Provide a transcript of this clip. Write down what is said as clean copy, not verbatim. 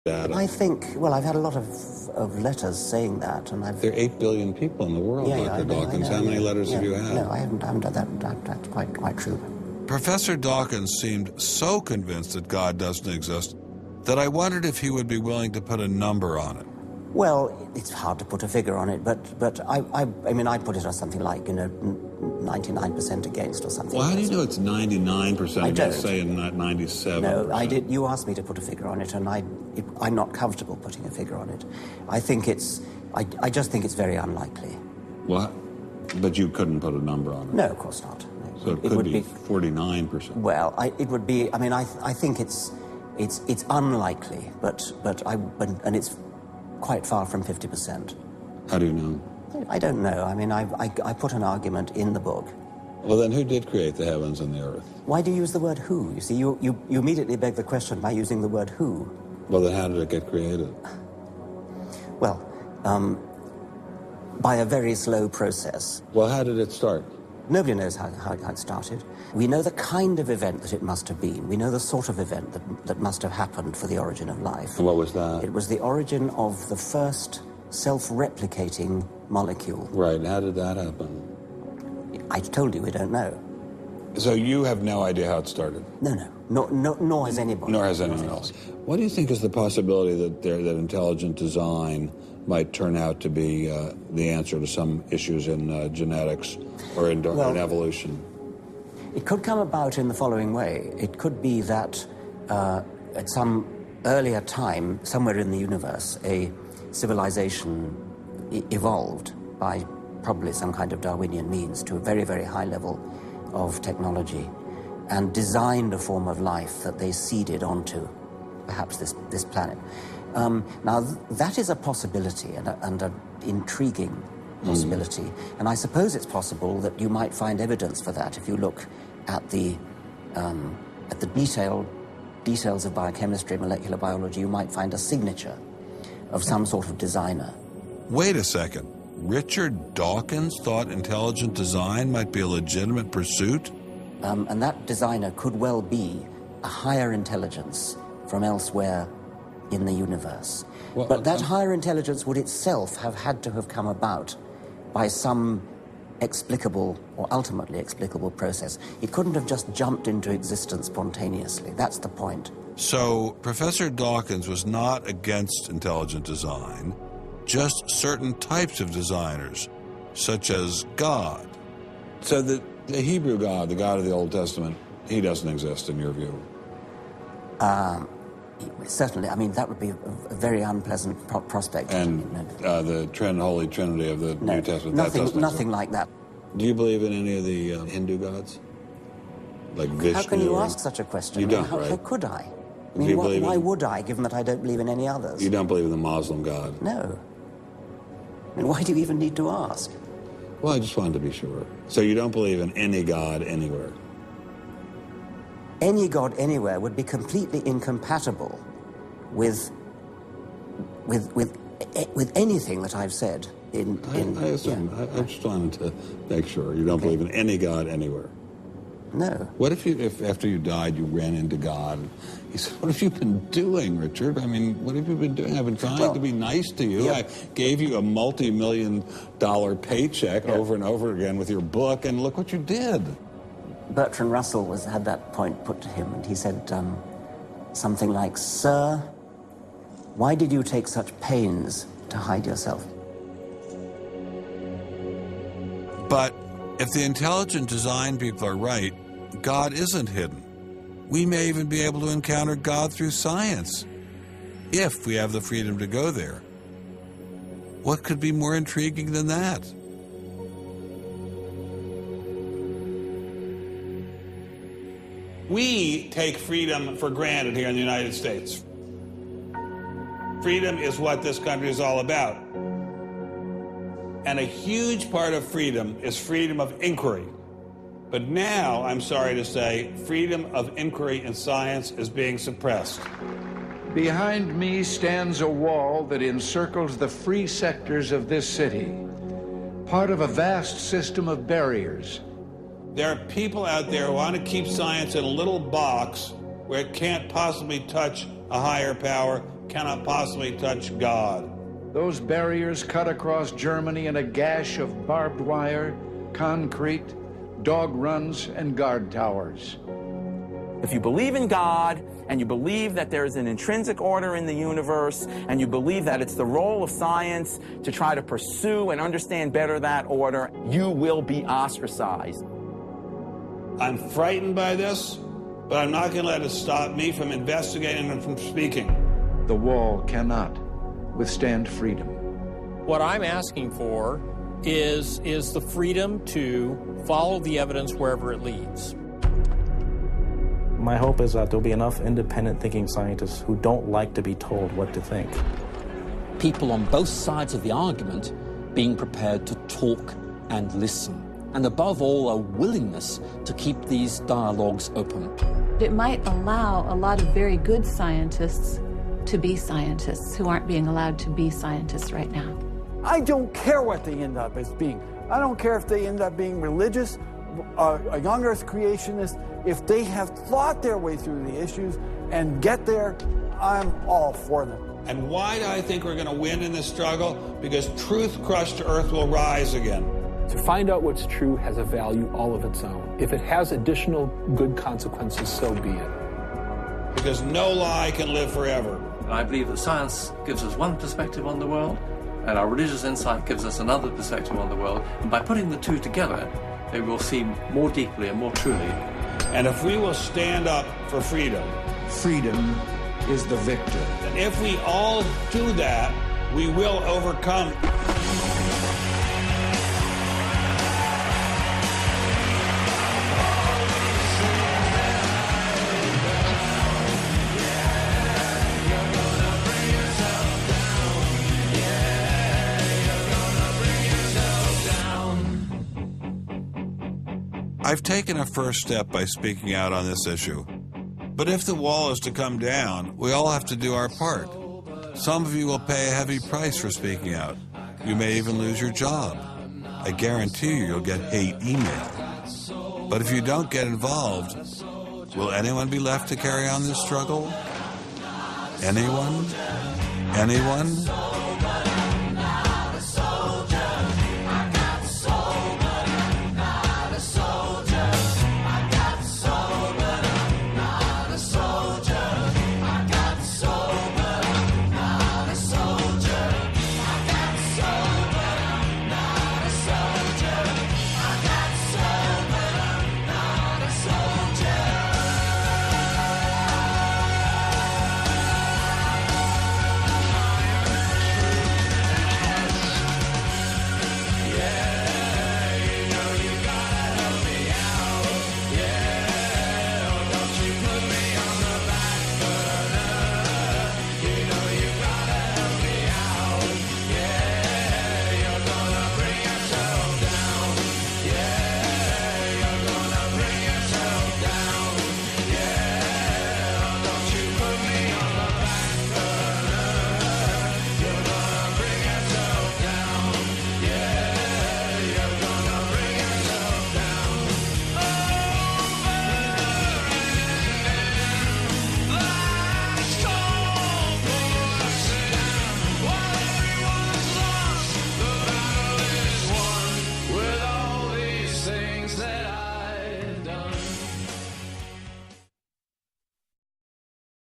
data. I think, well, I've had a lot of letters saying that, and I've... There are 8 billion people in the world, Dr. Dawkins. How many letters have you had? No, I haven't done that. That's quite true. Professor Dawkins seemed so convinced that God doesn't exist that I wondered if he would be willing to put a number on it. Well, it's hard to put a figure on it, but I mean, I'd put it as something like, 99% against or something. Well, how do you know it's 99% against, say, and not 97%? No, I did. You asked me to put a figure on it, and I'm not comfortable putting a figure on it. I just think it's very unlikely. What? But you couldn't put a number on it? No, of course not. No. So it could be 49%. Well, it would be. I mean, I think it's unlikely, and it's quite far from 50%. How do you know? I don't know. I mean, I put an argument in the book. Well, then who did create the heavens and the earth? Why do you use the word who? You see, you immediately beg the question by using the word who. Well, then how did it get created? Well, by a very slow process. Well, how did it start? Nobody knows how it started. We know the kind of event that it must have been. We know the sort of event that must have happened for the origin of life. And what was that? It was the origin of the first self-replicating molecule. Right. How did that happen? I told you we don't know. So you have no idea how it started? No. Nor has anybody. Nor has anyone else. What do you think is the possibility that intelligent design might turn out to be the answer to some issues in genetics or in evolution? It could come about in the following way. It could be that at some earlier time, somewhere in the universe, a civilization evolved by probably some kind of Darwinian means to a very, very high level of technology and designed a form of life that they seeded onto perhaps this planet. Now, that is a possibility and an intriguing possibility. And I suppose it's possible that you might find evidence for that if you look at the details of biochemistry, molecular biology. You might find a signature of some sort of designer. Wait a second. Richard Dawkins thought intelligent design might be a legitimate pursuit? And that designer could well be a higher intelligence from elsewhere in the universe. Well, but that higher intelligence would itself have had to have come about by some explicable or ultimately explicable process. It couldn't have just jumped into existence spontaneously. That's the point. So Professor Dawkins was not against intelligent design, just certain types of designers, such as God. So the Hebrew God, the God of the Old Testament, he doesn't exist in your view? Certainly. I mean, that would be a very unpleasant prospect. And the Holy Trinity of the New Testament? Nothing like that. Do you believe in any of the Hindu gods? Like Vishnu? How can you ask such a question? You don't, right? How could I? I mean, why would I, given that I don't believe in any others? You don't believe in the Muslim God? No. I mean, why do you even need to ask? Well, I just wanted to be sure. So you don't believe in any God anywhere? Any God anywhere would be completely incompatible with anything that I've said I assume. Yeah. I just wanted to make sure. You don't believe in any God anywhere? No. What if after you died you ran into God? He said, "What have you been doing, Richard? I mean, what have you been doing? I've been trying to be nice to you. Yeah. I gave you a multi-million-dollar paycheck over and over again with your book, and look what you did." Bertrand Russell had that point put to him, and he said something like, "Sir, why did you take such pains to hide yourself?" But if the intelligent design people are right, God isn't hidden. We may even be able to encounter God through science, if we have the freedom to go there. What could be more intriguing than that? We take freedom for granted here in the United States. Freedom is what this country is all about. And a huge part of freedom is freedom of inquiry. But now, I'm sorry to say, freedom of inquiry in science is being suppressed. Behind me stands a wall that encircles the free sectors of this city, part of a vast system of barriers. There are people out there who want to keep science in a little box where it can't possibly touch a higher power cannot possibly touch God. Those barriers cut across Germany in a gash of barbed wire, concrete, dog runs, and guard towers. If you believe in God, and you believe that there is an intrinsic order in the universe, and you believe that it's the role of science to try to pursue and understand better that order, you will be ostracized. I'm frightened by this, but I'm not going to let it stop me from investigating and from speaking. The wall cannot withstand freedom. What I'm asking for is the freedom to follow the evidence wherever it leads. My hope is that there'll be enough independent thinking scientists who don't like to be told what to think. People on both sides of the argument being prepared to talk and listen. And above all, a willingness to keep these dialogues open. It might allow a lot of very good scientists to be scientists who aren't being allowed to be scientists right now. I don't care what they end up as being. I don't care if they end up being religious, a young earth creationist. If they have thought their way through the issues and get there, I'm all for them. And why do I think we're going to win in this struggle? Because truth crushed to earth will rise again. To find out what's true has a value all of its own. If it has additional good consequences, so be it. Because no lie can live forever. And I believe that science gives us one perspective on the world, and our religious insight gives us another perspective on the world. And by putting the two together, they will see more deeply and more truly. And if we will stand up for freedom, Freedom is the victor. and if we all do that, we will overcome. I've taken a first step by speaking out on this issue. But if the wall is to come down, we all have to do our part. Some of you will pay a heavy price for speaking out. You may even lose your job. I guarantee you'll get hate email. But if you don't get involved, will anyone be left to carry on this struggle? Anyone? Anyone?